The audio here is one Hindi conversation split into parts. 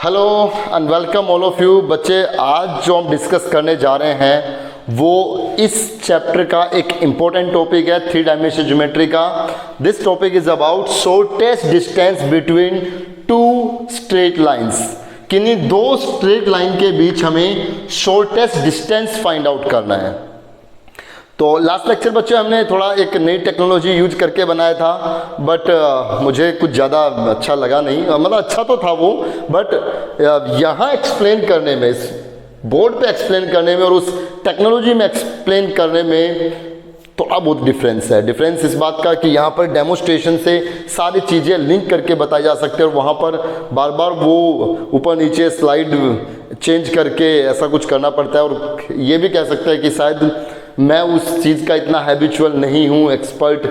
Hello and welcome all of you. बच्चे, आज जो हम डिस्कस करने जा रहे हैं वो इस चैप्टर का एक इम्पोर्टेंट टॉपिक है, 3 डायमेंशन ज्योमेट्री का। This topic is about shortest distance between 2 straight lines. किन्हीं 2 स्ट्रेट लाइन के बीच हमें शॉर्टेस्ट डिस्टेंस फाइंड आउट करना है। तो लास्ट लेक्चर बच्चे हमने थोड़ा एक नई टेक्नोलॉजी यूज करके बनाया था, बट मुझे कुछ ज़्यादा अच्छा लगा नहीं। मतलब अच्छा तो था वो, बट यहाँ एक्सप्लेन करने में, इस बोर्ड पे एक्सप्लेन करने में और उस टेक्नोलॉजी में एक्सप्लेन करने में थोड़ा बहुत डिफरेंस है। डिफरेंस इस बात का कि यहाँ पर डेमोस्ट्रेशन से सारी चीज़ें लिंक करके बताई जा सकती है और वहाँ पर बार बार वो ऊपर नीचे स्लाइड चेंज करके ऐसा कुछ करना पड़ता है। और ये भी कह सकते हैं कि शायद मैं उस चीज़ का इतना हैबिचुअल नहीं हूँ, एक्सपर्ट,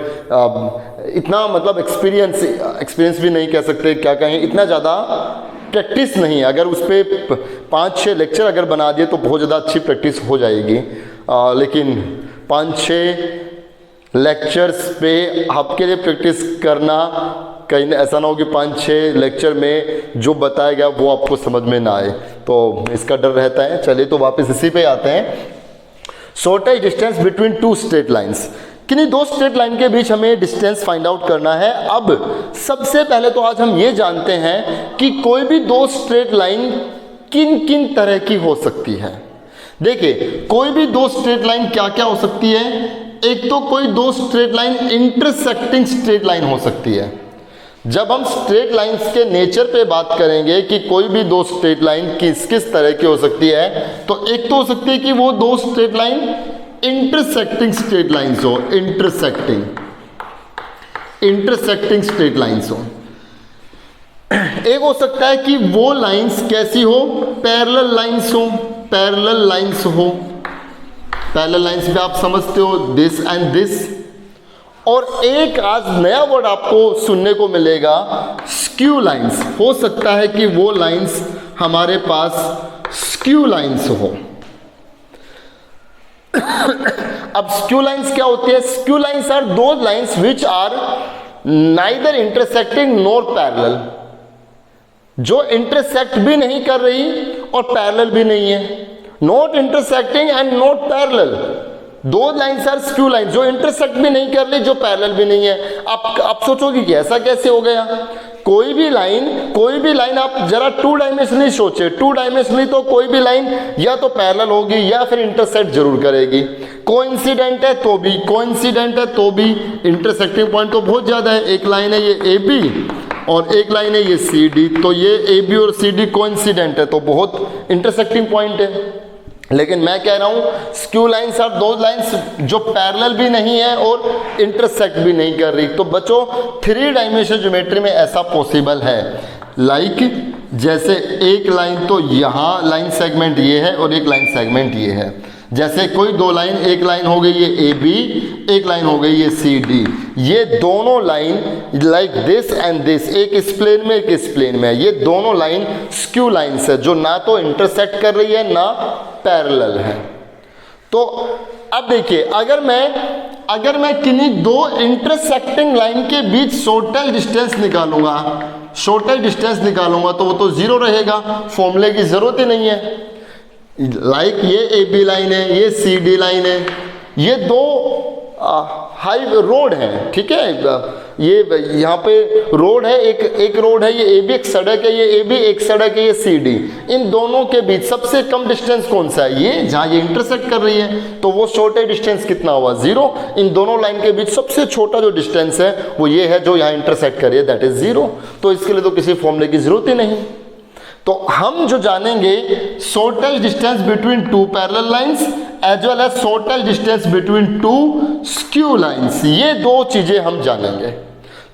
इतना मतलब एक्सपीरियंस भी नहीं कह सकते, क्या कहें, इतना ज़्यादा प्रैक्टिस नहीं है। अगर उस पर 5-6 लेक्चर अगर बना दिए तो बहुत ज़्यादा अच्छी प्रैक्टिस हो जाएगी, लेकिन 5-6 लेक्चर्स पे आपके लिए प्रैक्टिस करना, कहीं ऐसा ना हो कि 5-6 लेक्चर में जो बताया गया वो आपको समझ में ना आए, तो इसका डर रहता है। चलिए तो वापस इसी पे आते हैं। Shortest distance between 2 straight lines. किन्हीं 2 स्ट्रेट लाइन के बीच हमें डिस्टेंस फाइंड आउट करना है। अब सबसे पहले तो आज हम ये जानते हैं कि कोई भी 2 स्ट्रेट लाइन किन किन तरह की हो सकती है। देखिए, कोई भी 2 स्ट्रेट लाइन क्या क्या हो सकती है। एक तो कोई 2 straight line intersecting straight line हो सकती है। जब हम स्ट्रेट लाइंस के नेचर पे बात करेंगे कि कोई भी 2 स्ट्रेट लाइन किस किस तरह की हो सकती है, तो एक तो हो सकती है कि वो 2 straight line intersecting straight lines हो, इंटरसेक्टिंग स्ट्रेट लाइंस हो। एक हो सकता है कि वो लाइंस कैसी हो, पैरेलल लाइंस हो, पैरेलल लाइंस हो। पैरेलल लाइंस पे आप समझते हो दिस एंड दिस। और एक आज नया वर्ड आपको सुनने को मिलेगा, स्क्यू लाइंस। हो सकता है कि वो लाइंस हमारे पास स्क्यू लाइंस हो। अब स्क्यू लाइंस क्या होती है? Skew lines are those lines which are neither intersecting nor parallel, जो इंटरसेक्ट भी नहीं कर रही और पैरेलल भी नहीं है। Not intersecting and not parallel, 2 lines are skew line, जो इंटरसेक्ट भी नहीं कर रही, जो पैरेलल भी नहीं है। आप सोचोगे कि ऐसा कैसे हो गया। कोई भी लाइन आप जरा 2 डायमेंशनली सोचे। 2 डायमेंशनली तो कोई भी लाइन या तो पैरेलल होगी या फिर इंटरसेक्ट जरूर करेगी। कोइंसिडेंट है तो भी, कोइंसिडेंट है तो भी, इंटरसेक्टिंग पॉइंट तो बहुत ज़्यादा है। एक लाइन है ये AB और एक लाइन है ये CD, तो ये AB और CD कोइंसिडेंट है तो बहुत इंटरसेक्टिंग पॉइंट है। लेकिन मैं कह रहा हूं स्क्यू लाइंस आर 2 लाइंस जो पैरेलल भी नहीं है और इंटरसेक्ट भी नहीं कर रही। तो बच्चों, 3 डायमेंशन ज्योमेट्री में ऐसा पॉसिबल है। लाइक जैसे एक लाइन तो यहाँ लाइन सेगमेंट ये है और एक लाइन सेगमेंट ये है। जैसे कोई 2 लाइन, एक लाइन हो गई ये AB, एक लाइन हो गई ये CD। ये दोनों line like this and this, एक इस प्लेन में एक इस प्लेन में, ये दोनों लाइन स्क्यू लाइंस है जो ना तो इंटरसेक्ट कर रही है ना पैरेलल है। तो अब देखिए, अगर मैं किन्हीं 2 इंटरसेक्टिंग लाइन के बीच शॉर्टेस्ट डिस्टेंस निकालूंगा, तो वो तो 0 रहेगा, फॉर्मूले की जरूरत ही नहीं है। लाइक ये AB लाइन है, ये CD लाइन है, ये 2 हाई रोड है, ठीक है। ये यहाँ पे रोड है, एक रोड है, ये AB एक सड़क है, ये AB एक सड़क है, ये CD। इन दोनों के बीच सबसे कम डिस्टेंस कौन सा है? ये जहाँ ये इंटरसेक्ट कर रही है, तो वो शॉर्टेस्ट डिस्टेंस कितना हुआ? 0। इन दोनों लाइन के बीच सबसे छोटा जो डिस्टेंस है वो ये है जो यहाँ इंटरसेक्ट कर रही है, दैट इज 0। तो इसके लिए तो किसी फॉर्मूले की जरूरत ही नहीं। तो हम जो जानेंगे shortest distance between 2 parallel lines as well as shortest distance between 2 skew lines, ये 2 चीजें हम जानेंगे।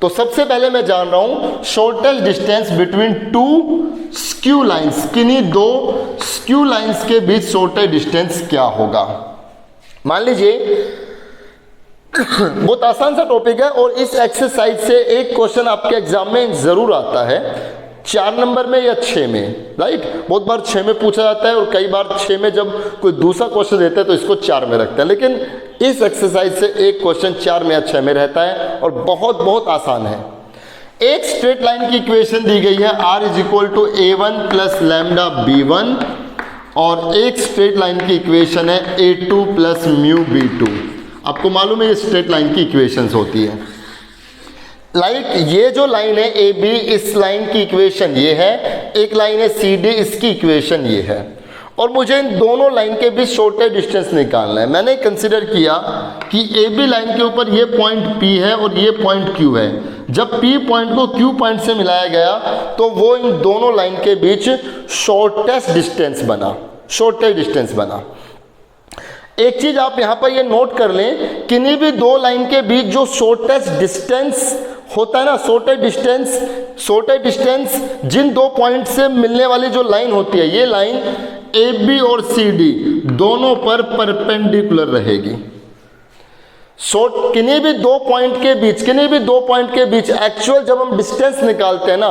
तो सबसे पहले मैं जान रहा हूं shortest distance between 2 skew lines. किन्हीं 2 स्क्यू लाइंस के बीच शॉर्टेस्ट डिस्टेंस क्या होगा। मान लीजिए बहुत आसान सा टॉपिक है और इस एक्सरसाइज से एक क्वेश्चन आपके एग्जाम में जरूर आता है, 4 नंबर में या 6 में, राइट। बहुत बार 6 में पूछा जाता है और कई बार 6 में जब कोई दूसरा क्वेश्चन देता है तो इसको 4 में रखते हैं। लेकिन इस एक्सरसाइज से एक क्वेश्चन 4 में या 6 में रहता है और बहुत बहुत आसान है। एक स्ट्रेट लाइन की इक्वेशन दी गई है r is equal to a1 plus lambda b1 और एक स्ट्रेट लाइन की इक्वेशन है a2 प्लस म्यू b2। आपको मालूम है ये स्ट्रेट लाइन की इक्वेशंस होती है। ये जो लाइन है ए बी, इस लाइन की इक्वेशन ये है, एक लाइन है सी डी, इसकी इक्वेशन ये है, और मुझे इन दोनों लाइन के बीच शॉर्टेज डिस्टेंस निकालना है। मैंने कंसिडर किया कि ए बी लाइन के ऊपर ये पॉइंट पी है और ये पॉइंट क्यू है। जब पी पॉइंट को क्यू पॉइंट से मिलाया गया तो वो इन दोनों लाइन के बीच शॉर्टेस्ट डिस्टेंस बना, शॉर्टेज डिस्टेंस बना। एक चीज आप यहां पर ये नोट कर लें, किन्हीं भी दो लाइन के बीच जो शॉर्टेस्ट डिस्टेंस होता है ना, शॉर्टेज डिस्टेंस जिन दो पॉइंट से मिलने वाली जो लाइन होती है, ये लाइन ए बी और सी डी दोनों पर परपेंडिकुलर रहेगी। किन्हीं भी दो पॉइंट के बीच एक्चुअल जब हम डिस्टेंस निकालते हैं ना,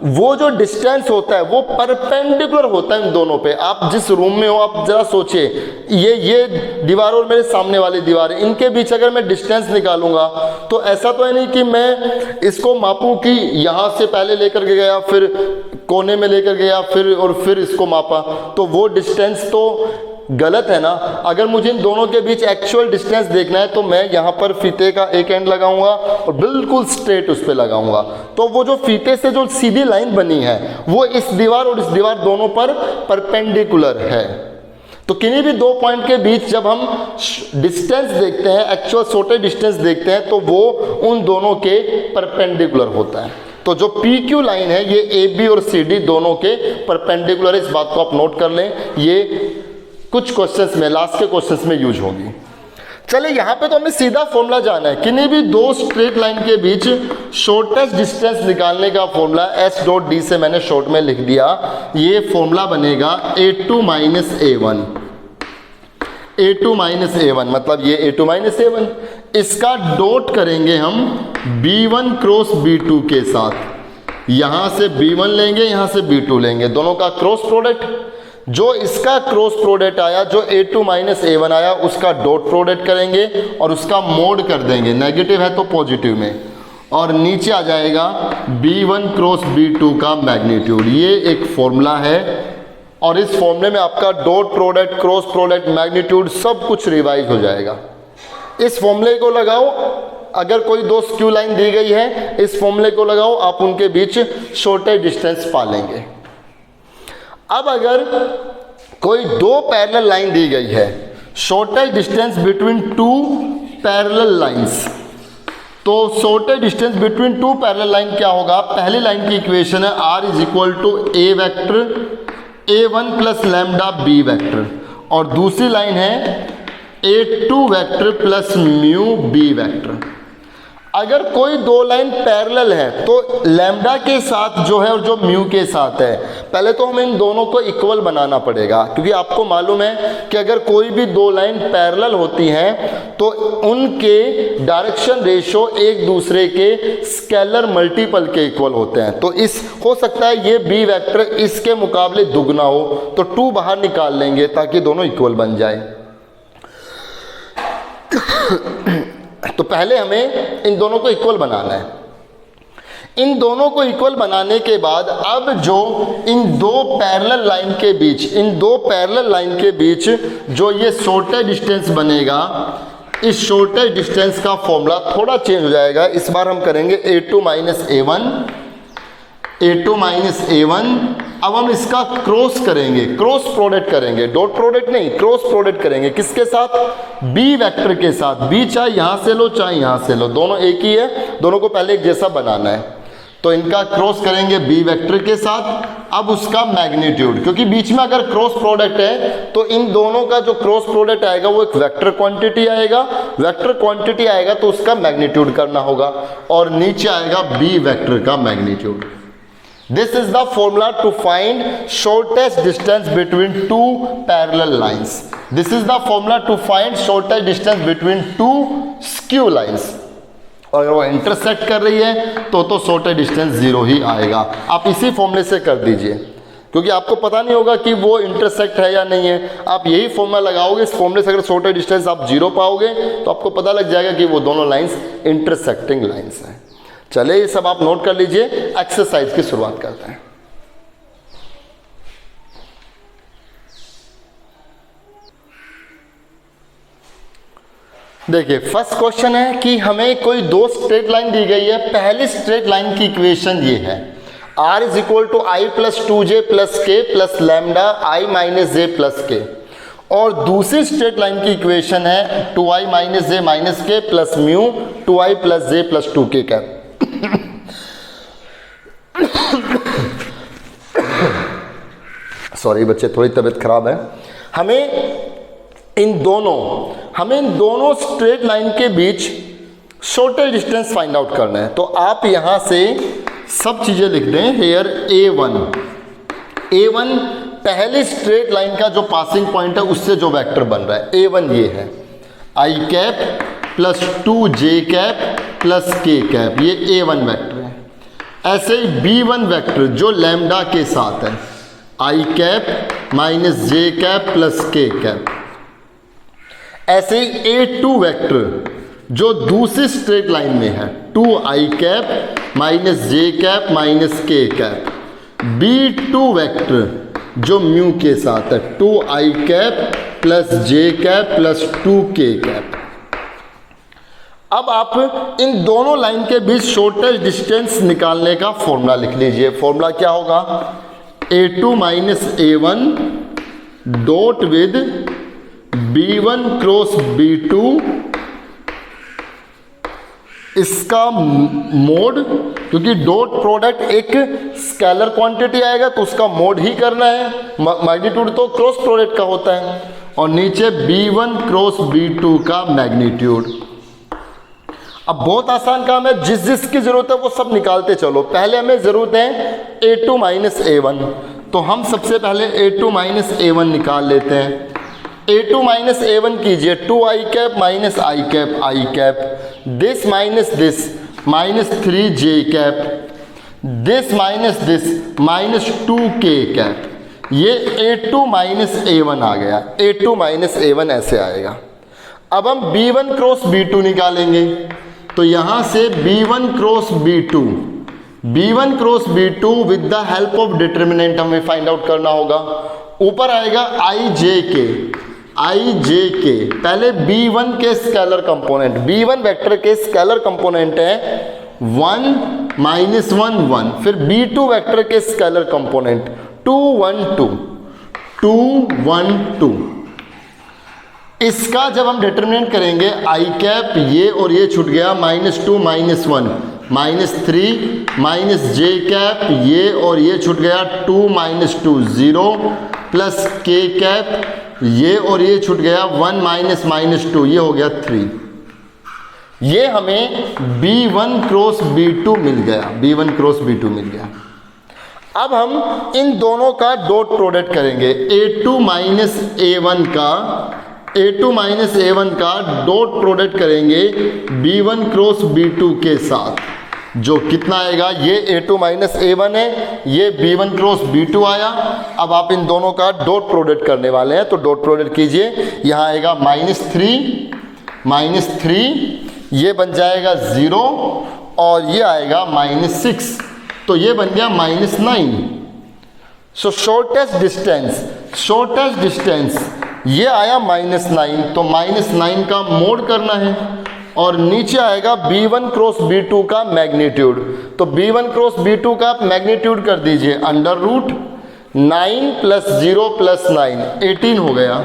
वो जो डिस्टेंस होता है वो परपेंडिकुलर होता है इन दोनों पे। आप जिस रूम में हो, आप जरा सोचिए, ये दीवार और मेरे सामने वाली दीवार, इनके बीच अगर मैं डिस्टेंस निकालूंगा तो ऐसा तो है नहीं कि मैं इसको मापूं कि यहाँ से पहले लेकर के गया, फिर कोने में लेकर गया, फिर इसको मापा, तो वो डिस्टेंस तो गलत है ना। अगर मुझे इन दोनों के बीच एक्चुअल डिस्टेंस देखना है तो मैं यहाँ पर फीते का एक एंड लगाऊंगा और बिल्कुल स्ट्रेट उस पर लगाऊंगा, तो वो जो फीते से जो सीधी लाइन बनी है वो इस दीवार और इस दीवार दोनों पर परपेंडिकुलर है। तो किन्हीं भी दो पॉइंट के बीच जब हम डिस्टेंस देखते हैं, एक्चुअल शॉर्टेज डिस्टेंस देखते हैं, तो वो उन दोनों के परपेंडिकुलर होता है। तो जो पी क्यू लाइन है ये ए बी और सी डी दोनों के परपेंडिकुलर है। इस बात को आप नोट कर लें, ये कुछ क्वेश्चंस में, लास्ट के क्वेश्चंस में यूज होगी। चलिए यहाँ पे तो हमें सीधा फॉर्मूला जाना है। किन्हीं भी दो स्ट्रेट लाइन के बीच शॉर्टेस्ट डिस्टेंस निकालने का फॉर्मूला एस डॉट डी से मैंने शॉर्ट में लिख दिया। ये फॉर्मूला बनेगा a2 minus a1, a2 minus a1 मतलब ये a2 माइनस a1। इसका डॉट करेंगे हम b1 क्रॉस b2 के साथ। यहाँ से b1 लेंगे, यहाँ से b2 लेंगे, दोनों का क्रॉस प्रोडक्ट। जो इसका क्रॉस प्रोडक्ट आया, जो a2 माइनस a1 आया, उसका डॉट प्रोडक्ट करेंगे और उसका मोड कर देंगे, नेगेटिव है तो पॉजिटिव में, और नीचे आ जाएगा b1 क्रॉस b2 का मैग्नीट्यूड। ये एक फॉर्मूला है और इस फॉर्मूले में आपका dot product, cross product, magnitude सब कुछ रिवाइज हो जाएगा। इस फॉर्मूले को लगाओ, अगर कोई दो स्क्यू लाइन दी गई है, इस फॉर्मूले को लगाओ, आप उनके बीच शॉर्टेज डिस्टेंस पा लेंगे। अब अगर कोई दो पैरेलल लाइन दी गई है, shortest distance between two parallel lines, तो shortest distance between two parallel line क्या होगा? पहली लाइन की इक्वेशन है r is equal to a vector a1 plus lambda b vector, और दूसरी लाइन है a2 vector plus mu b vector. अगर कोई दो लाइन पैरेलल है तो लैम्डा के साथ जो है और जो म्यू के साथ है, पहले तो हमें इन दोनों को इक्वल बनाना पड़ेगा, क्योंकि आपको मालूम है कि अगर कोई भी दो लाइन पैरेलल होती हैं तो उनके डायरेक्शन रेशो एक दूसरे के स्केलर मल्टीपल के इक्वल होते हैं। तो इस हो सकता है ये बी वेक्टर इसके मुकाबले दुगना हो, तो 2 बाहर निकाल लेंगे ताकि दोनों इक्वल बन जाए। तो पहले हमें इन दोनों को इक्वल बनाना है। इन दोनों को इक्वल बनाने के बाद अब जो इन दो पैरेलल लाइन के बीच जो ये शॉर्टेज डिस्टेंस बनेगा, इस शॉर्टेज डिस्टेंस का फॉर्मूला थोड़ा चेंज हो जाएगा। इस बार हम करेंगे a2 माइनस a1। अब हम इसका क्रॉस करेंगे, क्रॉस प्रोडक्ट करेंगे, डॉट प्रोडक्ट नहीं, क्रॉस प्रोडक्ट करेंगे। किसके साथ? b वेक्टर के साथ। b चाहे यहाँ से लो चाहे यहाँ से लो, दोनों एक ही है, दोनों को पहले एक जैसा बनाना है। तो इनका क्रॉस करेंगे b वेक्टर के साथ। अब उसका मैग्नीट्यूड, क्योंकि बीच में अगर क्रॉस प्रोडक्ट है तो इन दोनों का जो क्रॉस प्रोडक्ट आएगा वो एक वेक्टर क्वांटिटी आएगा। वेक्टर क्वांटिटी आएगा तो उसका मैग्नीट्यूड करना होगा, और नीचे आएगा b वेक्टर का magnitude. This is the formula to find shortest distance between two parallel lines. This is the formula to find shortest distance between two skew lines. और अगर वो इंटरसेक्ट कर रही है तो शॉर्टेज डिस्टेंस 0 ही आएगा। आप इसी फॉर्मूले से कर दीजिए, क्योंकि आपको पता नहीं होगा कि वो इंटरसेक्ट है या नहीं है। आप यही फॉर्मूला लगाओगे, इस फॉर्मूले से अगर शॉर्टेज डिस्टेंस आप 0 पाओगे तो आपको पता लग जाएगा कि वो दोनों लाइंस इंटरसेक्टिंग लाइंस हैं। चले ये सब आप नोट कर लीजिए। एक्सरसाइज की शुरुआत करते हैं। देखिए फर्स्ट क्वेश्चन है कि हमें कोई दो स्ट्रेट लाइन दी गई है। पहली स्ट्रेट लाइन की इक्वेशन ये है, r is equal to i plus 2j plus k plus lambda i minus j plus k, और दूसरी स्ट्रेट लाइन की इक्वेशन है 2i minus j minus k plus mu 2i plus j plus 2k cap. Sorry बच्चे, थोड़ी तबीयत खराब है। हमें इन दोनों स्ट्रेट लाइन के बीच शॉर्टेस्ट डिस्टेंस फाइंड आउट करना है। तो आप यहां से सब चीजें लिख दें। हेयर a1 पहली स्ट्रेट लाइन का जो पासिंग पॉइंट है उससे जो वेक्टर बन रहा है a1 ये है, i cap plus 2j cap plus k cap, ये a1 वेक्टर है। ऐसे ही b1 वेक्टर जो लैम्डा के साथ है, i cap minus j cap plus k cap. ऐसे ही a2 वेक्टर जो दूसरी स्ट्रेट लाइन में है, 2i cap minus j cap minus k cap. b2 vector जो म्यू के साथ है, 2i cap plus j cap plus 2k cap. अब आप इन दोनों लाइन के बीच शॉर्टेस्ट डिस्टेंस निकालने का फॉर्मूला लिख लीजिए। फॉर्मूला क्या होगा, a2 minus a1 dot with b1 cross b2, इसका मोड, क्योंकि डॉट प्रोडक्ट एक स्केलर क्वांटिटी आएगा तो उसका मोड ही करना है, मैग्नीट्यूड तो क्रॉस प्रोडक्ट का होता है, और नीचे b1 क्रॉस b2 का मैग्नीट्यूड। अब बहुत आसान काम है, जिस जिसकी जरूरत है वो सब निकालते चलो। पहले हमें जरूरत है a2 माइनस a1, तो हम सबसे पहले a2 माइनस a1 निकाल लेते हैं। a2 माइनस a1 कीजिए, 2i cap minus i cap, this minus this minus 3j cap, this minus 2k cap. ये a2 माइनस a1 आ गया, a2 माइनस a1 ऐसे आएगा। अब हम b1 क्रॉस b2 निकालेंगे, तो यहां से b1 cross b2 with the help of determinant हमें फाइंड आउट करना होगा। ऊपर आएगा i j k, पहले b1 के स्केलर कंपोनेंट, b1 वेक्टर के स्केलर कंपोनेंट है 1 माइनस 1 1, फिर b2 वेक्टर के स्केलर कंपोनेंट 2 1 2। इसका जब हम डिटरमिनेंट करेंगे i कैप, ये और ये छूट गया, -2 -1 -3 माइनस j कैप, ये और ये छूट गया 2 -2 0 प्लस k कैप, ये और ये छूट गया 1 -2, ये हो गया 3। ये हमें b1 क्रॉस b2 मिल गया। अब हम इन दोनों का डॉट प्रोडक्ट करेंगे। a2 माइनस a1 का डॉट प्रोडक्ट करेंगे b1 क्रॉस b2 के साथ, जो कितना आएगा, ये a2 माइनस a1 है, ये b1 क्रॉस b2 आया। अब आप इन दोनों का डॉट प्रोडक्ट करने वाले हैं, तो डॉट प्रोडक्ट कीजिए। यहाँ आएगा -3, ये बन जाएगा 0, और ये आएगा -6, तो ये बन गया -9। सो शॉर्टेस्ट डिस्टेंस ये आया -9, तो -9 का मोड करना है, और नीचे आएगा b1 क्रॉस b2 का मैग्नीट्यूड। तो b1 क्रॉस b2 का मैग्नीट्यूड कर दीजिए √9 प्लस 0 प्लस 9, 18 हो गया।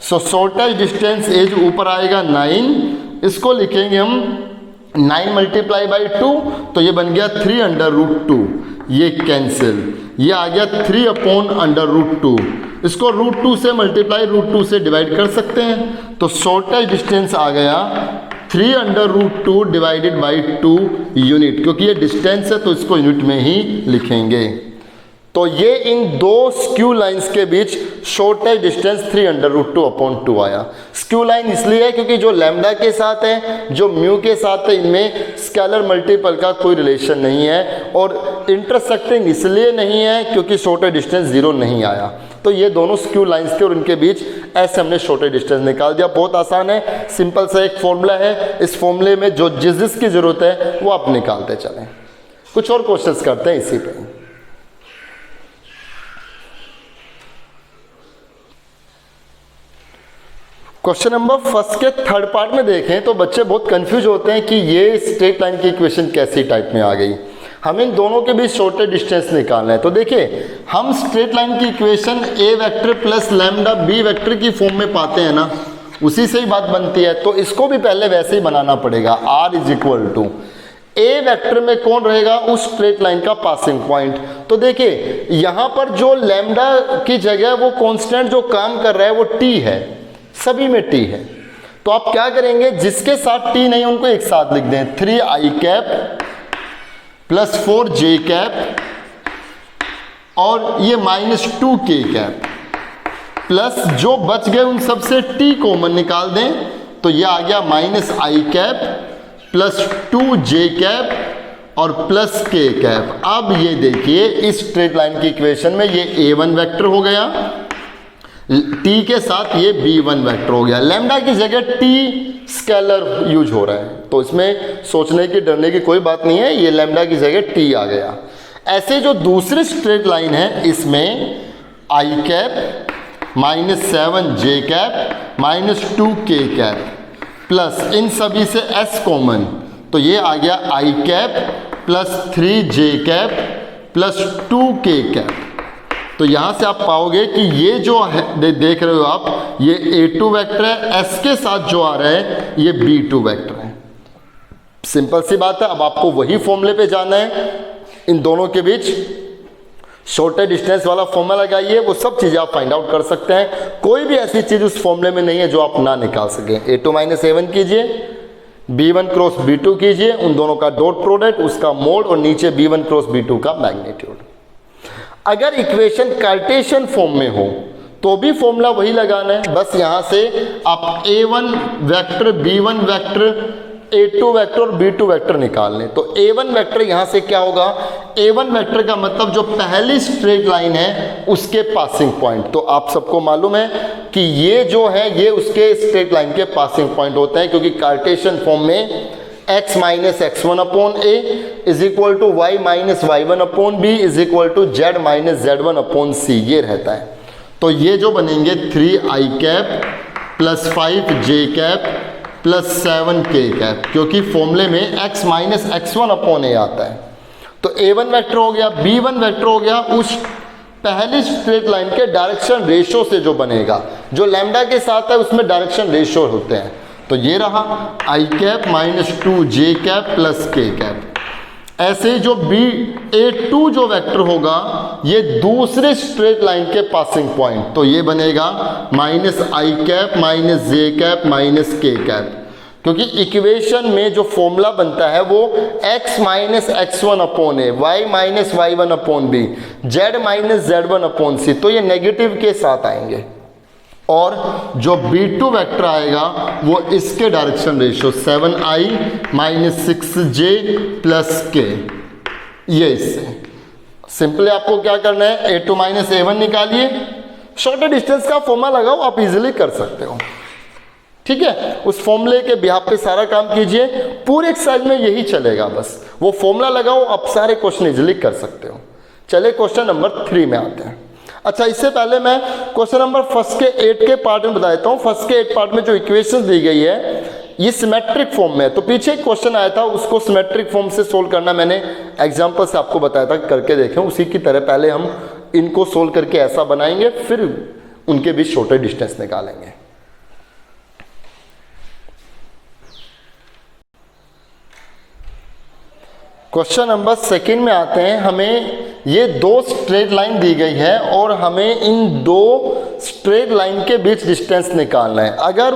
सो शॉर्टेस्ट डिस्टेंस एज ऊपर आएगा 9, इसको लिखेंगे हम 9 मल्टीप्लाई बाई 2, तो ये बन गया 3√2, ये कैंसिल, ये आ गया 3/√2। इसको √2 से मल्टीप्लाई √2 से डिवाइड कर सकते हैं, तो शॉर्टेस्ट डिस्टेंस आ गया 3√2 डिवाइडेड बाई 2 यूनिट, क्योंकि ये डिस्टेंस है तो इसको यूनिट में ही लिखेंगे। तो ये इन दो स्क्यू लाइंस के बीच शॉर्टेस्ट डिस्टेंस 3√2/2 आया। स्क्यू लाइन इसलिए है क्योंकि जो लैम्डा के साथ है, जो म्यू के साथ है, इनमें स्केलर मल्टीपल का कोई रिलेशन नहीं है, और इंटरसेक्टिंग इसलिए नहीं है क्योंकि शॉर्टेस्ट डिस्टेंस 0 नहीं आया। तो ये दोनों स्क्यू लाइंस थे और इनके बीच ऐसे हमने शॉर्टेज डिस्टेंस निकाल दिया। बहुत आसान है, सिंपल सा एक फॉर्मूला है। इस फॉर्मूले में जो जिसकी जरूरत है वो आप निकालते चलें। कुछ और क्वेश्चंस करते हैं इसी पे। क्वेश्चन नंबर फर्स्ट के थर्ड पार्ट में देखें तो बच्चे बहुत कंफ्यूज होते हैं कि ये स्ट्रेट लाइन की इक्वेशन कैसी टाइप में आ गई, हमें इन दोनों के बीच शॉर्टेज डिस्टेंस निकालना है। तो देखिए, हम स्ट्रेट लाइन की equation a vector plus lambda b vector की फॉर्म में पाते हैं ना, उसी से ही बात बनती है। तो इसको भी पहले वैसे ही बनाना पड़ेगा। R is equal to a vector में कौन रहेगा, उस स्ट्रेट लाइन का पासिंग पॉइंट। तो देखिए, यहां पर जो लैम्डा की जगह वो कांस्टेंट जो काम कर रहा है वो टी है, सभी में टी है। तो आप क्या करेंगे, जिसके साथ टी नहीं उनको एक साथ लिख दें, 3i cap plus 4j cap और ये -2k कैप प्लस जो बच गए उन सबसे टी कॉमन निकाल दें, तो ये आ गया -i cap plus 2j cap और प्लस k कैप। अब ये देखिए, इस स्ट्रेट लाइन की इक्वेशन में ये a1 वेक्टर हो गया, t के साथ ये b1 वेक्टर हो गया। लैम्डा की जगह t स्केलर यूज हो रहा है, तो इसमें सोचने की डरने की कोई बात नहीं है, ये लैम्डा की जगह t आ गया। ऐसे जो दूसरी स्ट्रेट लाइन है इसमें i cap -7j cap -2k cap plus इन सभी से s कॉमन, तो ये आ गया i cap plus 3j cap plus 2k cap. तो यहां से आप पाओगे कि ये जो है देख रहे हो आप, ये a2 वेक्टर है, s के साथ जो आ रहा है ये b2 वेक्टर है। सिंपल सी बात है। अब आपको वही फॉर्मूले पे जाना है, इन दोनों के बीच शॉर्टेज डिस्टेंस वाला फॉर्मूला लगाइए, वो सब चीजें आप फाइंड आउट कर सकते हैं। कोई भी ऐसी चीज उस फॉर्मूले में नहीं है जो आप ना निकाल सकें। a2 - a1 कीजिए, b1 क्रॉस b2 कीजिए, उन दोनों का डॉट प्रोडक्ट, उसका मोड और नीचे b1 क्रॉस b2 का मैग्नीट्यूड। अगर इक्वेशन कार्टेशियन फॉर्म में हो तो भी फॉर्मूला वही लगाना है, बस यहां से आप a1 vector, b1 vector, a2 vector और b2 वेक्टर निकाल लें। तो a1 वेक्टर यहां से क्या होगा, a1 वेक्टर का मतलब जो पहली स्ट्रेट लाइन है उसके पासिंग पॉइंट। तो आप सबको मालूम है कि ये जो है ये उसके स्ट्रेट लाइन के पासिंग पॉइंट होते हैं, क्योंकि कार्टेशियन फॉर्म में x - x1 upon a is equal to y - y1 upon b is equal to z - z1 upon c, ये रहता है। तो ये जो बनेंगे 3i cap plus 5j cap plus 7k cap, क्योंकि फॉर्मूले में x - x1 अपॉन a आता है। तो a1 वेक्टर हो गया, b1 वेक्टर हो गया, उस पहली स्ट्रेट लाइन के डायरेक्शन रेशो से जो बनेगा, जो लैम्डा के साथ है उसमें डायरेक्शन रेशो होते हैं। तो ये रहा i cap -2j cap plus k cap. ऐसे ही जो a2 जो वेक्टर होगा ये दूसरे स्ट्रेट लाइन के पासिंग पॉइंट, तो ये बनेगा -i cap -j cap -k cap, क्योंकि इक्वेशन में जो फॉर्मूला बनता है वो x - x1 upon a, y - y1 upon b, z - z1 upon c, तो ये नेगेटिव के साथ आएंगे। और जो b2 वेक्टर आएगा वो इसके direction ratio 7i - 6j plus k, ये इससे सिंपली आपको क्या करना है, a2 - a1 निकालिए, शॉर्टेज डिस्टेंस का फॉर्मूला लगाओ, आप इजीली कर सकते हो। ठीक है, उस फॉर्मूले के बिहाफ पे सारा काम कीजिए, पूरे एक्सरसाइज में यही चलेगा, बस वो फॉर्मूला लगाओ, आप सारे क्वेश्चन इजीली कर सकते हो। चलिए क्वेश्चन नंबर 3 में आते हैं। अच्छा, इससे पहले मैं क्वेश्चन नंबर फर्स्ट के 8 के पार्ट में बता देता हूँ। फर्स्ट के 8 पार्ट में जो इक्वेशंस दी गई है ये सिमेट्रिक फॉर्म में है। तो पीछे एक क्वेश्चन आया था, उसको सिमेट्रिक फॉर्म से सोल्व करना मैंने एग्जांपल से आपको बताया था, करके देखें। उसी की तरह पहले हम इनको सोल्व करके ऐसा बनाएंगे, फिर उनके बीच शॉर्टेज डिस्टेंस निकालेंगे। क्वेश्चन नंबर 2 में आते हैं। हमें ये 2 स्ट्रेट लाइन दी गई है और हमें इन 2 स्ट्रेट लाइन के बीच डिस्टेंस निकालना है। अगर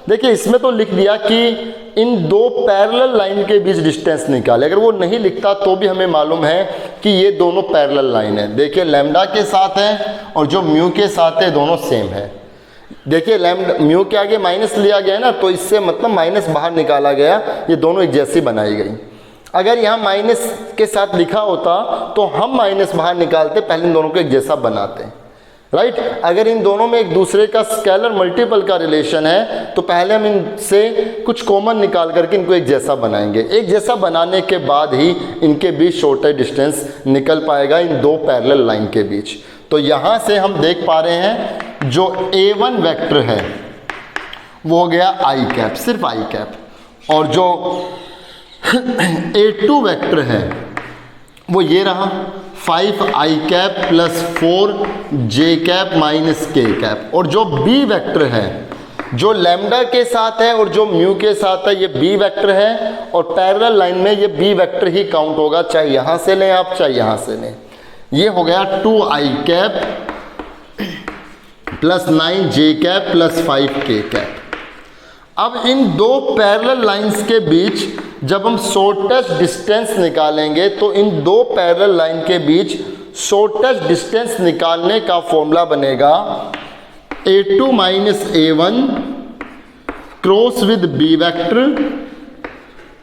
देखिए इसमें तो लिख दिया कि इन 2 पैरेलल लाइन के बीच डिस्टेंस निकाले, अगर वो नहीं लिखता तो भी हमें मालूम है कि ये दोनों पैरेलल लाइन है। देखिए लैम्डा के साथ है और जो म्यू के साथ है दोनों सेम है। देखिए लैम्डा म्यू के आगे माइनस लिया गया ना, तो इससे मतलब माइनस बाहर निकाला गया, ये दोनों एक जैसी बनाई गई। अगर यहाँ माइनस के साथ लिखा होता तो हम माइनस बाहर निकालते, पहले इन दोनों को एक जैसा बनाते। राइट। अगर इन दोनों में एक दूसरे का स्केलर मल्टीपल का रिलेशन है तो पहले हम इनसे कुछ कॉमन निकाल करके इनको एक जैसा बनाएंगे। एक जैसा बनाने के बाद ही इनके बीच शॉर्टेस्ट डिस्टेंस निकल पाएगा इन दो पैरेलल लाइन के बीच। तो यहाँ से हम देख पा रहे हैं जो A1 वेक्टर है वो हो गया आई कैप, सिर्फ आई कैप, और जो A2 वेक्टर है वो ये रहा 5i cap plus 4j cap minus k cap. और जो B वेक्टर है जो लैम्डा के साथ है और जो म्यू के साथ है ये B वेक्टर है, और पैरेलल लाइन में ये B वेक्टर ही काउंट होगा, चाहे यहाँ से लें आप चाहे यहाँ से लें। ये हो गया 2i cap plus 9j cap plus 5k cap. अब इन दो पैरेलल लाइंस के बीच जब हम शॉर्टेस्ट डिस्टेंस निकालेंगे तो इन दो पैरेलल लाइन के बीच शॉर्टेस्ट डिस्टेंस निकालने का फॉर्मूला बनेगा A2 minus A1 cross with B vector,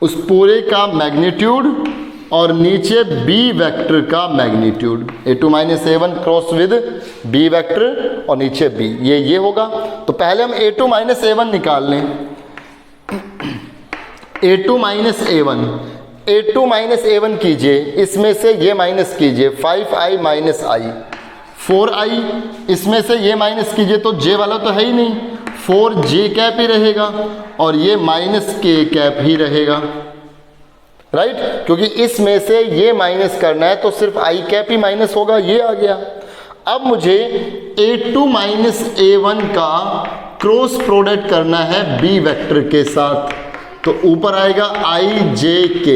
उस पूरे का मैग्नीट्यूड, और नीचे B वेक्टर का magnitude. A2 minus A1 cross with B vector और नीचे B, ये होगा। तो पहले हम A2 माइनस A1 निकाल लें। A2 minus A1, A2 minus A1 कीजिए, इसमें से ये माइनस कीजिए 5i माइनस i, 4i, इसमें से ये माइनस कीजिए तो j वाला तो है ही नहीं, 4j कैप ही रहेगा, और ये माइनस k कैप ही रहेगा, राइट। क्योंकि इसमें से ये माइनस करना है तो सिर्फ i कैप ही माइनस होगा, ये आ गया। अब मुझे A2 माइनस A1 का क्रॉस प्रोडक्ट करना है B वेक्टर के साथ, तो ऊपर आएगा i j k,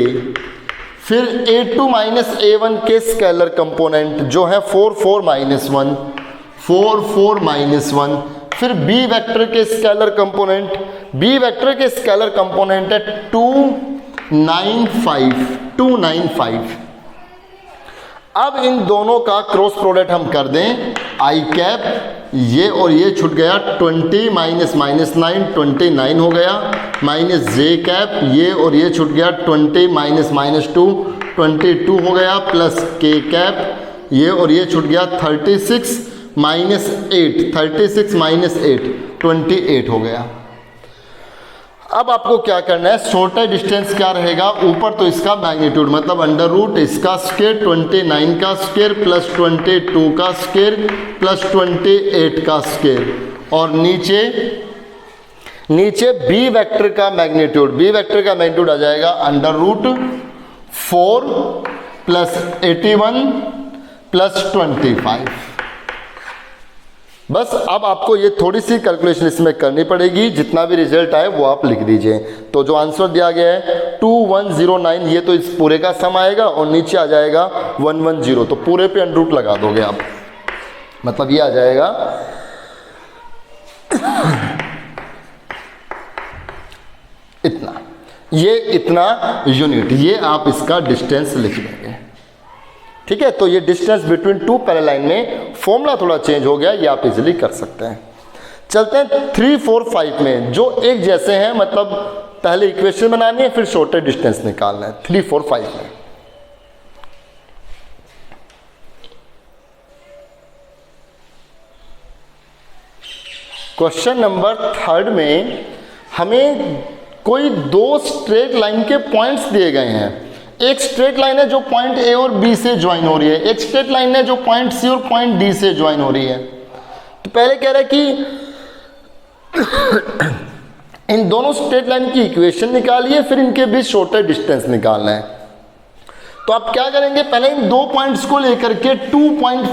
फिर A2 माइनस A1 के स्केलर कंपोनेंट जो है 4 4 माइनस 1, 4 4 माइनस 1, फिर B वेक्टर के स्केलर कंपोनेंट, B वेक्टर के स्केलर कंपोनेंट है 295। अब इन दोनों का क्रॉस प्रोडक्ट हम कर दें, आई कैप ये और ये छूट गया, 20 माइनस माइनस 9 29 हो गया, माइनस जे कैप ये और ये छूट गया, 20 माइनस माइनस 2 22 हो गया, प्लस के कैप ये और ये छूट गया, 36 माइनस 8 36 माइनस 8 28 हो गया। अब आपको क्या करना है, शॉर्टेस्ट डिस्टेंस क्या रहेगा, ऊपर तो इसका मैग्नीट्यूड मतलब अंडर रूट इसका स्क्वायर 29 का स्क्वायर प्लस 22 का स्क्वायर प्लस 28 का स्क्वायर, और नीचे बी वेक्टर का मैग्नीट्यूड आ जाएगा अंडर रूट 4 प्लस 81 प्लस 25। बस अब आपको ये थोड़ी सी कैलकुलेशन इसमें करनी पड़ेगी, जितना भी रिजल्ट आए वो आप लिख दीजिए। तो जो आंसर दिया गया है 2109, ये तो इस पूरे का सम आएगा, और नीचे आ जाएगा 110, तो पूरे पे अंडर रूट लगा दोगे आप, मतलब ये आ जाएगा इतना, ये इतना यूनिट, ये आप इसका डिस्टेंस लिख देंगे। ठीक है, तो ये distance between two parallel line में फॉर्मूला थोड़ा चेंज हो गया, ये आप इजीली कर सकते हैं। चलते हैं 3 4 5 में, जो एक जैसे हैं, मतलब पहले इक्वेशन बनानी है फिर शॉर्टेस्ट डिस्टेंस निकालना है। 3 4 5 में क्वेश्चन नंबर 3 में हमें कोई दो स्ट्रेट लाइन के पॉइंट्स दिए गए हैं। एक स्ट्रेट लाइन है जो पॉइंट ए और बी से ज्वाइन हो रही है, एक स्ट्रेट लाइन है जो पॉइंट सी और पॉइंट डी से ज्वाइन हो रही है। तो पहले कह रहा है कि इन दोनों स्ट्रेट लाइन की इक्वेशन निकालिए, फिर इनके बीच शॉर्टेस्ट डिस्टेंस निकालना है। तो आप क्या करेंगे, पहले इन दो पॉइंट्स को लेकर के 2 पॉइंट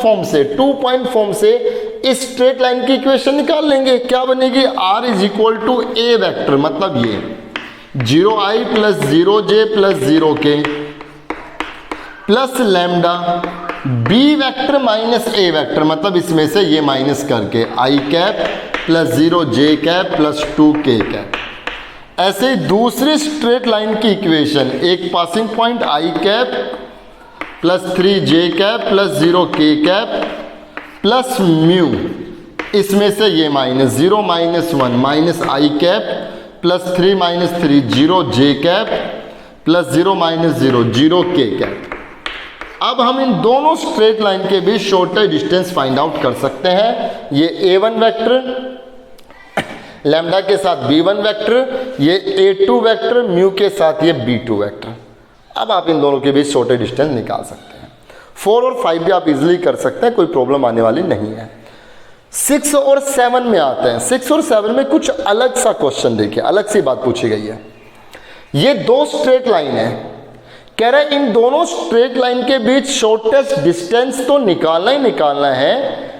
फॉर्म से इस स्ट्रेट लाइन की इक्वेशन निकाल लेंगे। क्या बनेगी, r is equal to a vector, मतलब ये 0i plus 0j plus 0k plus lambda b vector minus a vector, मतलब इसमें से ये माइनस करके i cap plus 0j cap plus 2k cap. ऐसे ही दूसरी स्ट्रेट लाइन की इक्वेशन, एक passing point i cap plus 3j cap plus 0k cap plus mu, इसमें से ये minus 0 minus 1 minus i cap plus 3 minus 3 0j cap plus 0 minus 0 0k cap. अब हम इन दोनों स्ट्रेट लाइन के बीच शॉर्टेस्ट डिस्टेंस फाइंड आउट कर सकते हैं। ये a1 वेक्टर लैम्डा के साथ b1 वेक्टर, ये a2 वेक्टर म्यू के साथ ये b2 वेक्टर। अब आप इन दोनों के बीच शॉर्टेस्ट डिस्टेंस निकाल सकते हैं। 4 और 5 भी आप इजीली कर सकते हैं, कोई प्रॉब्लम आने वाली नहीं है। 6 और 7 में आते हैं। 6 और 7 में कुछ अलग सा क्वेश्चन देखिए, अलग सी बात पूछी गई है। ये दो स्ट्रेट लाइन है, कह रहा है इन दोनों स्ट्रेट लाइन के बीच शॉर्टेस्ट डिस्टेंस तो निकालना ही निकालना है।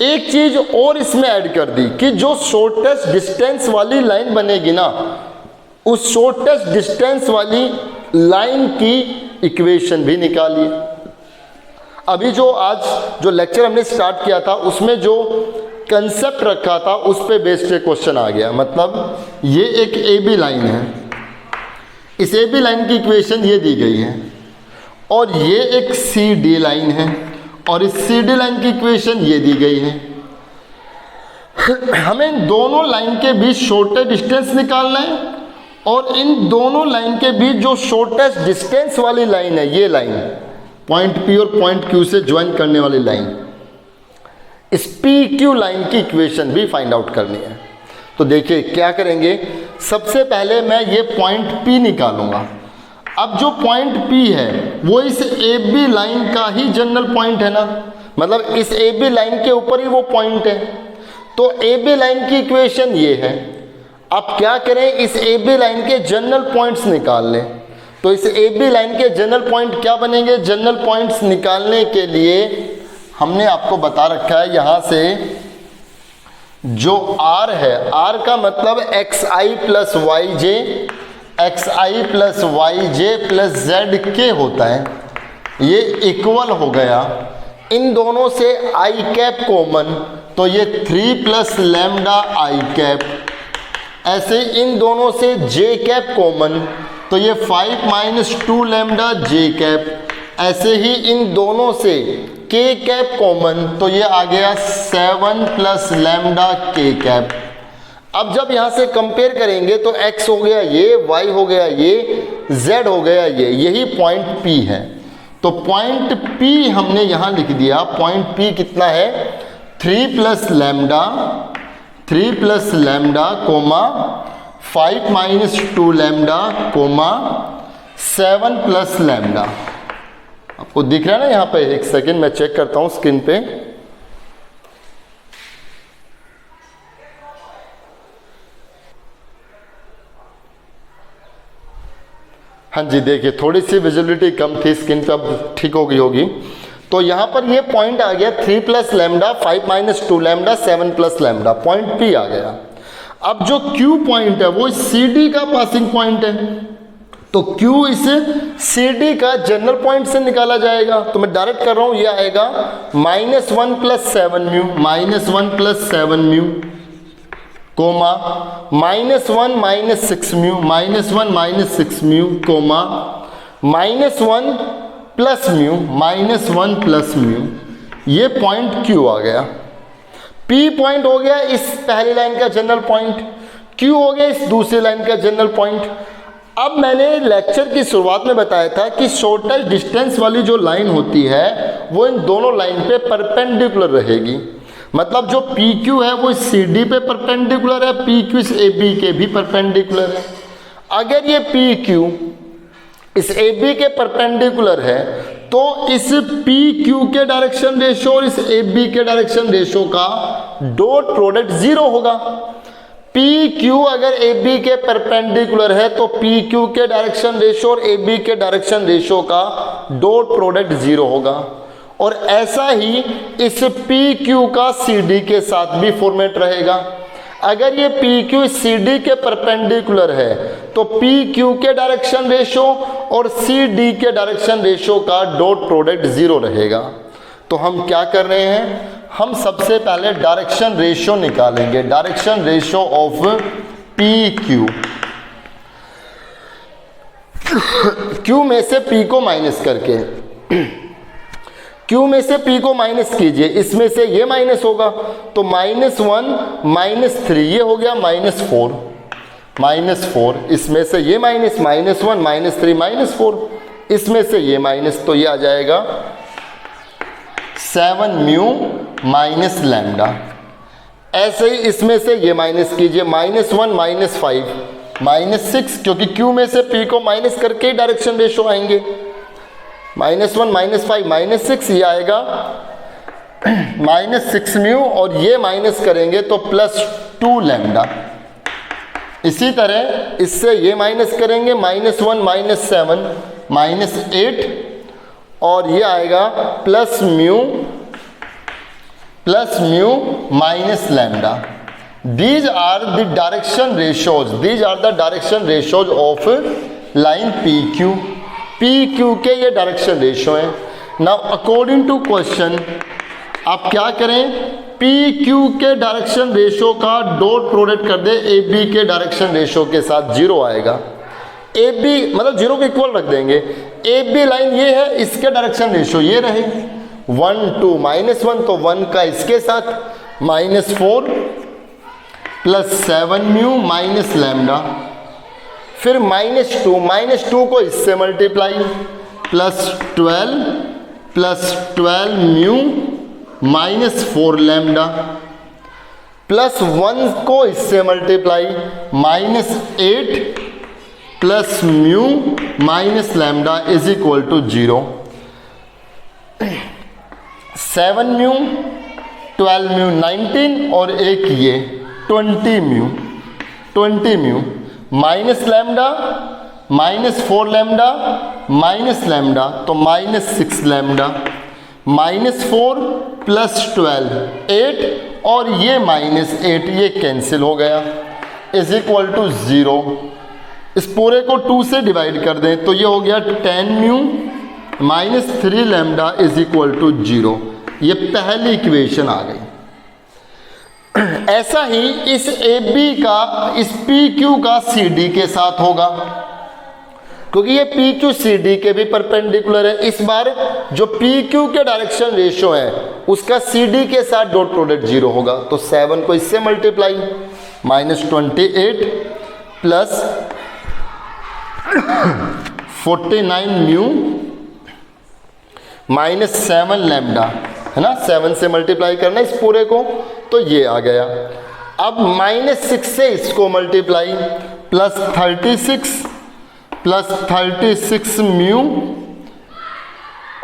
एक चीज और इसमें ऐड कर दी कि जो शॉर्टेस्ट डिस्टेंस वाली लाइन बनेगी ना, उस शॉर्टेस्ट डिस्टेंस वाली लाइन की इक्वेशन भी निकालिए। अभी जो आज जो लेक्चर हमने स्टार्ट किया था उसमें जो कंसेप्ट रखा था उस पे बेस्ड क्वेश्चन आ गया। मतलब ये एक ए बी लाइन है, इस ए बी लाइन की इक्वेशन ये दी गई है, और ये एक सी डी लाइन है और इस सी डी लाइन की इक्वेशन ये दी गई है। हमें इन दोनों लाइन के बीच शॉर्टेस्ट डिस्टेंस निकालना है, और इन दोनों लाइन के बीच जो शॉर्टेस्ट डिस्टेंस वाली लाइन है, ये लाइन पॉइंट पी और पॉइंट क्यू से ज्वाइन करने वाली लाइन, इस पी क्यू लाइन की इक्वेशन भी फाइंड आउट करनी है। तो देखिए क्या करेंगे, सबसे पहले मैं ये पॉइंट पी निकालूंगा। अब जो पॉइंट पी है वो इस ए बी लाइन का ही जनरल पॉइंट है ना, मतलब इस ए बी लाइन के ऊपर ही वो पॉइंट है। तो ए बी लाइन की इक्वेशन ये है। अब क्या करें, इस ए बी लाइन के जनरल पॉइंट्स निकाल लें। तो इस ए बी लाइन के जनरल पॉइंट क्या बनेंगे, जनरल पॉइंट्स निकालने के लिए हमने आपको बता रखा है यहाँ से जो r है, r का मतलब xi प्लस वाई जे, xi प्लस वाई जे प्लस जेड के होता है। ये इक्वल हो गया, इन दोनों से i कैप कॉमन, तो ये 3 प्लस लैम्डा आई कैप। ऐसे इन दोनों से j कैप कॉमन, तो ये 5 माइनस 2 लैम्डा जे कैप। ऐसे ही इन दोनों से k कैप कॉमन, तो ये आ गया 7 प्लस लैम्डा k कैप। अब जब यहाँ से कंपेयर करेंगे तो x हो गया ये, y हो गया ये, z हो गया ये, यही पॉइंट p है। तो पॉइंट p हमने यहाँ लिख दिया। पॉइंट p कितना है, 3 plus lambda comma 5 minus 2 lambda comma 7 plus lambda. आपको दिख रहा है ना यहाँ पे, एक सेकेंड मैं चेक करता हूँ स्क्रीन पे। हाँ जी, देखिए थोड़ी सी विजिबिलिटी कम थी स्क्रीन पे, अब ठीक हो गई होगी। तो यहाँ पर ये पॉइंट आ गया 3 plus lambda 5 minus 2 lambda 7 plus lambda, point P आ गया। अब जो क्यू पॉइंट है वो सी डी का पासिंग पॉइंट है, तो Q इस CD का जनरल पॉइंट से निकाला जाएगा। तो मैं डायरेक्ट कर रहा हूं, ये आएगा -1 plus 7 mu, -1 plus 7 mu comma -1 minus 6 mu, -1 minus 6 mu comma -1 plus mu, -1 plus mu. ये पॉइंट Q आ गया। P पॉइंट हो गया इस पहली लाइन का जनरल पॉइंट, Q हो गया इस दूसरी लाइन का जनरल पॉइंट। अब मैंने लेक्चर की शुरुआत में बताया था कि शॉर्टेस्ट डिस्टेंस वाली जो लाइन होती है वो इन दोनों लाइन पे परपेंडिकुलर रहेगी। मतलब जो PQ है वो इस CD पे परपेंडिकुलर है, PQ इस AB के भी परपेंडिकुलर है। अगर ये PQ इस AB के परपेंडिकुलर है तो इस PQ के डायरेक्शन रेशो और इस AB के डायरेक्शन रेशो का डॉट प्रोडक्ट 0 होगा। PQ अगर AB के परपेंडिकुलर है तो PQ के डायरेक्शन रेशो और AB के डायरेक्शन रेशो का डॉट प्रोडक्ट 0 होगा। और ऐसा ही इस PQ का CD के साथ भी फॉर्मेट रहेगा। अगर ये PQ CD के परपेंडिकुलर है तो PQ के डायरेक्शन रेशो और CD के डायरेक्शन रेशो का डॉट प्रोडक्ट 0 रहेगा। तो हम क्या कर रहे हैं, हम सबसे पहले डायरेक्शन रेशियो निकालेंगे। Direction ratio of PQ, Q में से P को माइनस करके, Q में से P को माइनस कीजिए, इसमें से ये माइनस होगा तो -1 -3, ये हो गया -4, इसमें से ये -1 -3 -4, इसमें से ये माइनस, तो ये आ जाएगा 7 म्यू माइनस लैम्डा। ऐसे ही इसमें से ये माइनस कीजिए, -1 -5 -6, क्योंकि Q में से P को माइनस करके ही डायरेक्शन रेशो आएंगे। -1 -5 -6, ये आएगा -6 म्यू, और ये माइनस करेंगे तो +2 लैम्डा। इसी तरह इससे ये माइनस करेंगे, -1 -7 -8, और ये आएगा plus mu minus lambda. These are the direction ratios of line PQ। PQ के ये डायरेक्शन रेशो हैं। नाउ अकॉर्डिंग टू क्वेश्चन आप क्या करें, PQ के डायरेक्शन रेशो का डॉट प्रोडक्ट कर दे AB के डायरेक्शन रेशो के साथ, 0 आएगा। AB मतलब 0 को इक्वल रख देंगे। AB लाइन ये है, इसके डायरेक्शन रेशो ये रहे 1 2 -1, तो 1 का इसके साथ -4 +7 म्यू माइनस लैम्डा, फिर -2 को इससे मल्टीप्लाई +12 म्यू -4 लैम्डा, +1 को इससे multiply -8 plus mu minus lambda is equal to 0। 7 mu 12 mu 19, और एक ये 20 mu minus lambda -4 lambda minus lambda, तो -6 लैम्डा, -4 +12 8, और ये -8 ये कैंसिल हो गया, इज इक्वल टू 0। इस पूरे को 2 से डिवाइड कर दें तो ये हो गया 10 mu -3 lambda is equal to 0। ये पहली इक्वेशन आ गई। ऐसा ही इस AB का इस PQ का CD के साथ होगा, क्योंकि ये PQ CD के भी परपेंडिकुलर है। इस बार जो PQ के डायरेक्शन रेशो है उसका CD के साथ डॉट प्रोडक्ट 0 होगा, तो 7 को इससे मल्टीप्लाई -28 प्लस 49 म्यू -7 लैम्डा, है ना, 7 से मल्टीप्लाई करना इस पूरे को, तो ये आ गया। अब -6 से इसको मल्टीप्लाई +36 म्यू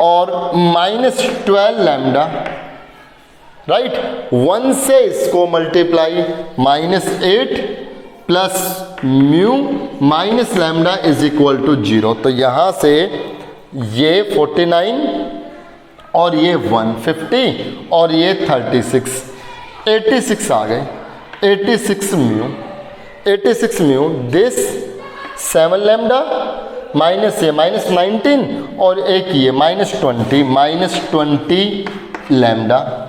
और -12 लैम्डा, राइट। 1 से इसको multiply -8 plus mu minus lambda is equal to 0। तो यहाँ से ये 49 और ये 150 और ये 36 86 आ गए, 86 म्यू दिस 7 लैम्डा माइनस ये -19 और एक ये -20 लैम्डा,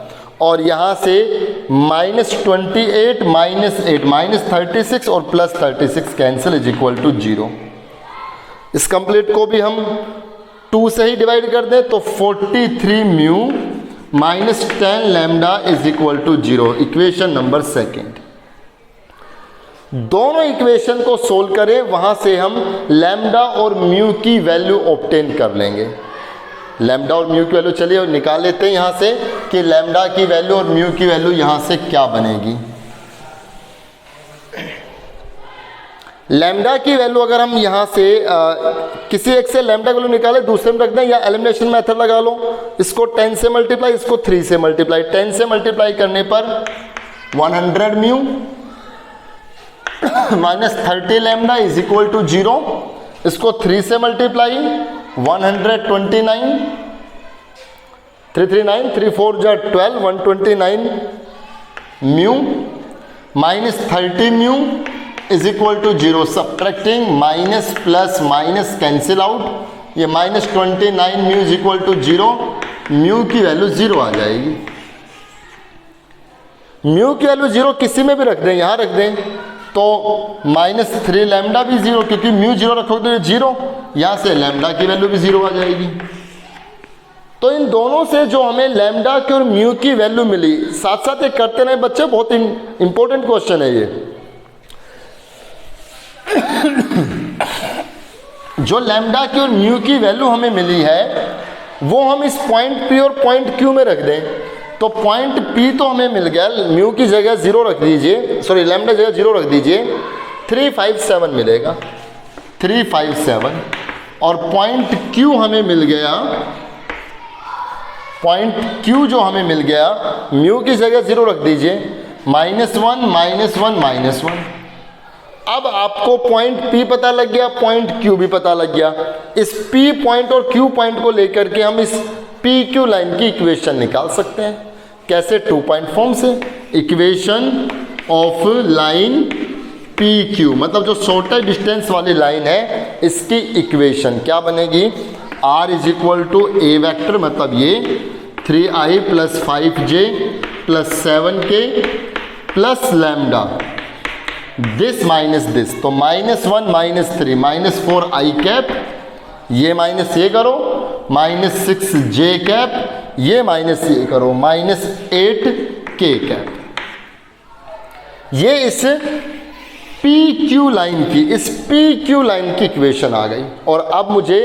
और यहाँ से -28 -8 -36 और +36 कैंसिल इज इक्वल टू 0। इस कंप्लीट को भी हम 2 से ही डिवाइड कर दें तो 43 mu -10 lambda is equal to 0। Equation number 2। दोनों इक्वेशन को सोल्व करें, वहां से हम लैम्डा और म्यू की वैल्यू ऑब्टेन कर लेंगे। लैम्डा और म्यू की वैल्यू चलिए और निकाल लेते हैं यहाँ से कि लैम्डा की वैल्यू और म्यू की वैल्यू यहाँ से क्या बनेगी। लैम्डा की वैल्यू अगर हम यहाँ से किसी एक से लैम्डा की वैल्यू निकालें, दूसरे में रख दें, या एलिमिनेशन मेथड लगा लो, इसको 10 से मल्टीप्लाई, इसको 3 से मल्टीप्लाई। 10 से मल्टीप्लाई करने पर 100 mu -30 lambda is equal to 0। इसको 3 से मल्टीप्लाई 129, 339, 3 4 जा 12, 129 mu -30 mu is equal to 0। Subtracting minus plus minus cancel out, ये -29 mu is equal to 0। Mu की वैल्यू 0 आ जाएगी। म्यू की वैल्यू 0 किसी में भी रख दें, यहाँ रख दें तो -3 लैम्डा भी 0, क्योंकि म्यू 0 रखोगे तो 0, यहाँ से लैम्डा की वैल्यू भी 0 आ जाएगी। तो इन दोनों से जो हमें लैम्डा की और म्यू की वैल्यू मिली, साथ साथ ये करते रहे बच्चे, बहुत इंपॉर्टेंट क्वेश्चन है ये। जो लैम्डा की और म्यू की वैल्यू हमें मिली है वो हम इस पॉइंट पी और पॉइंट क्यू में रख दें, तो पॉइंट पी तो हमें मिल गया, म्यू की जगह 0 रख दीजिए, सॉरी लैम्डा जगह 0 रख दीजिए, 357 मिलेगा, 357। और पॉइंट क्यू हमें मिल गया, पॉइंट क्यू जो हमें मिल गया, म्यू की जगह 0 रख दीजिए, -1 -1 -1। अब आपको पॉइंट P पता लग गया, पॉइंट Q भी पता लग गया। इस P पॉइंट और Q पॉइंट को लेकर के हम इस PQ लाइन की इक्वेशन निकाल सकते हैं। कैसे? 2 पॉइंट फॉर्म से। इक्वेशन ऑफ लाइन PQ, मतलब जो शॉर्टर डिस्टेंस वाली लाइन है इसकी इक्वेशन क्या बनेगी? R = a वेक्टर, मतलब ये 3i + 5j + 7k + lambda, this minus this, तो -1 -3 -4i कैप, ये माइनस ये करो, -6j कैप, ये माइनस ये करो, -8k कैप। ये इस PQ लाइन की, इस PQ लाइन की इक्वेशन आ गई। और अब मुझे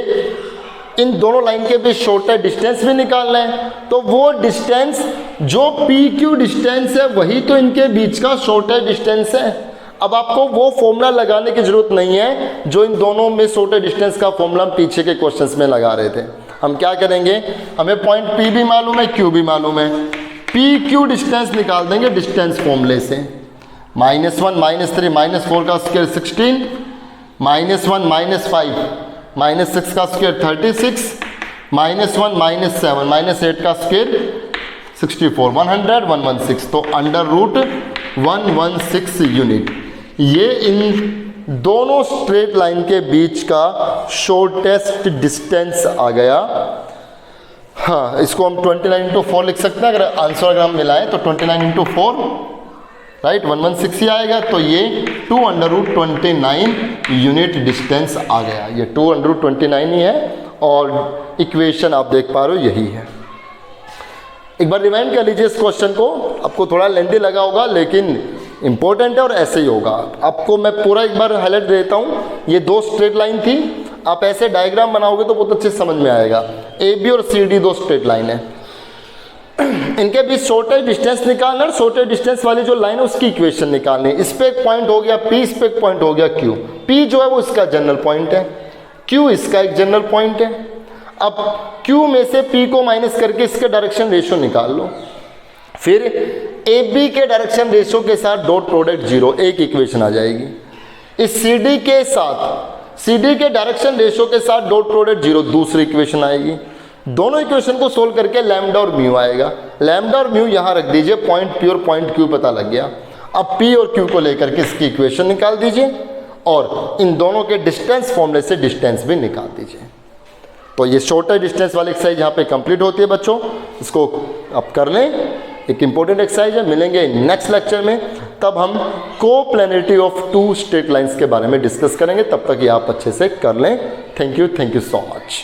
इन दोनों लाइन के बीच शॉर्टर डिस्टेंस भी निकालना है, तो वो डिस्टेंस जो PQ डिस्टेंस है वही तो इनके बीच का शॉर्टर डिस्टेंस है। अब आपको वो फॉर्मूला लगाने की जरूरत नहीं है जो इन दोनों में शॉर्टर डिस्टेंस का फॉर्मूला हम पीछे के क्वेश्चंस में लगा रहे थे। हम क्या करेंगे, हमें पॉइंट P भी मालूम है, Q भी मालूम है, PQ डिस्टेंस निकाल देंगे डिस्टेंस फॉर्मूले से। -1 -3 -4 का स्क्वायर 16, -1 -5 -6 का स्क्वायर 36, -1 -7 -8 का स्क्वायर 64, 100 116, तो √116 यूनिट। ये इन दोनों स्ट्रेट लाइन के बीच का शॉर्टेस्ट डिस्टेंस आ गया। हाँ, इसको हम 29×4 लिख सकते हैं। अगर आंसर अगर हम मिलाएं तो 29×4 राइट 116 ही आएगा, तो ये 2√29 यूनिट डिस्टेंस आ गया। ये 2√29 ही है और इक्वेशन आप देख पा रहे हो यही है। एक बार रिवाइंड कर लीजिए इस क्वेश्चन को, आपको थोड़ा लेंथी लगा होगा लेकिन इंपॉर्टेंट है और ऐसे ही होगा। आपको मैं पूरा एक बार हाईलाइट देता हूँ। ये 2 स्ट्रेट लाइन थी, आप ऐसे डायग्राम बनाओगे तो बहुत अच्छे समझ में आएगा। AB और CD 2 स्ट्रेट लाइन है, इनके बीच शॉर्टर डिस्टेंस निकालना, शॉर्टर डिस्टेंस वाली जो लाइन है उसकी इक्वेशन निकालनी। इस पे एक पॉइंट हो गया P, इस पे एक पॉइंट हो गया Q। P जो है वो इसका जनरल पॉइंट है, Q इसका एक जनरल पॉइंट है। अब Q में से P को माइनस करके इसके डायरेक्शन रेशियो निकाल लो, फिर AB के डायरेक्शन रेशियो के साथ डॉट प्रोडक्ट 0, एक इक्वेशन आ जाएगी। इस CD के साथ, CD के डायरेक्शन रेशियो के साथ डॉट प्रोडक्ट 0, दूसरी इक्वेशन आएगी। दोनों इक्वेशन को सोल्व करके लैम्डा और म्यू आएगा। लैम्डा और म्यू यहाँ रख दीजिए, पॉइंट P और पॉइंट Q पता लग गया। अब P और Q को लेकर के इसकी इक्वेशन निकाल दीजिए और इन दोनों के डिस्टेंस फॉर्मूले से डिस्टेंस भी निकाल दीजिए। तो ये शॉर्टर डिस्टेंस वाली एक्सरसाइज यहाँ पे कंप्लीट होती है बच्चों, इसको आप कर लें। एक इंपॉर्टेंट एक्सरसाइज है, मिलेंगे नेक्स्ट लेक्चर में, तब हम कोप्लेनिटी ऑफ 2 स्ट्रेट लाइंस के बारे में डिस्कस करेंगे। तब तक ये आप अच्छे से कर लें। Thank you so much.